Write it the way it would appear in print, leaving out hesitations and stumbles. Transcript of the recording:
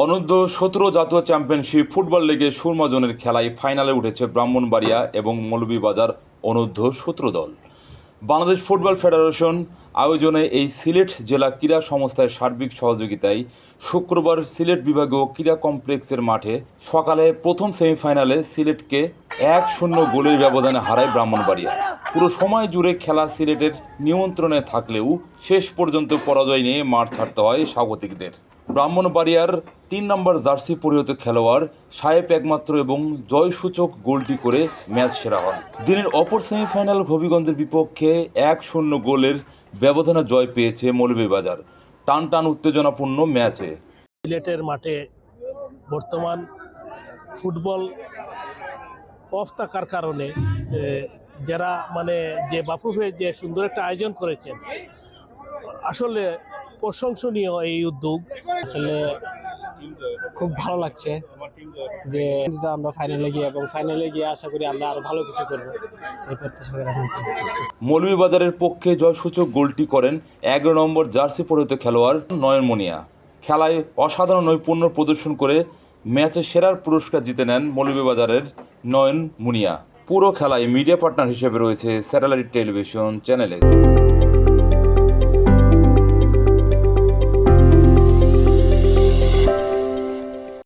অনূর্ধ্ব-17 জাতীয় championship football লিগে সুরমা জোনের খেলায় ফাইনালে উঠেছে ব্রাহ্মণবাড়িয়া এবং মৌলভীবাজার অনূর্ধ্ব-17 দল। বাংলাদেশ ফুটবল ফেডারেশন আয়োজনে এই সিলেট জেলা ক্রীড়া সংস্থার সার্বিক সহযোগিতায় শুক্রবার সিলেট বিভাগীয় ক্রীড়া কমপ্লেক্সের মাঠে সকালে প্রথম সেমিফাইনালে সিলেটকে 1-0 গোলের ব্যবধানে হারায় ব্রাহ্মণবাড়িয়া। পুরো সময় জুড়ে খেলা সিলেটের নিয়ন্ত্রণে থাকলেও শেষ পর্যন্ত পরাজয় নিয়ে মাঠ ছাড়তে হয় স্বাগতিকদের। ব্রাহ্মণবাড়িয়ার 3 নম্বর জার্সি পরিহিত খেলোয়াড় সাহেব একমাত্র এবং জয়সূচক গোলটি করে ম্যাচ সেরা হন। দিনের অপর সেমিফাইনাল হবিগঞ্জের বিপক্ষে 1-0 গোলের ব্যবধানে জয় পেয়েছে মৌলভীবাজার টান উত্তেজনাপূর্ণ ম্যাচে। সিলেটের মাঠে বর্তমান ফুটবল অফ থাকার কারণে যারা যে বাফুফে যে সুন্দর একটা আয়োজন করেছেন, আসলে প্রশংসনীয় এই উদ্যোগ। আসলে খুব ভালো লাগছে যে আমরা ফাইনালে গিয়ে আশা করি আমরা আরো ভালো কিছু করব। মৌলভীবাজারের পক্ষে জয়সূচক গোলটি করেন 11 নম্বর জার্সি পরিহিত খেলোয়াড় নয়ন মুনিয়া। খেলায় অসাধারণ নৈপুণ্য প্রদর্শন করে ম্যাচে সেরার পুরস্কার জিতে নেন মৌলভীবাজারের নয়ন মুনিয়া। পুরো খেলায় মিডিয়া পার্টনার হিসেবে রয়েছে স্যাটেলাইট টেলিভিশন চ্যানেলে।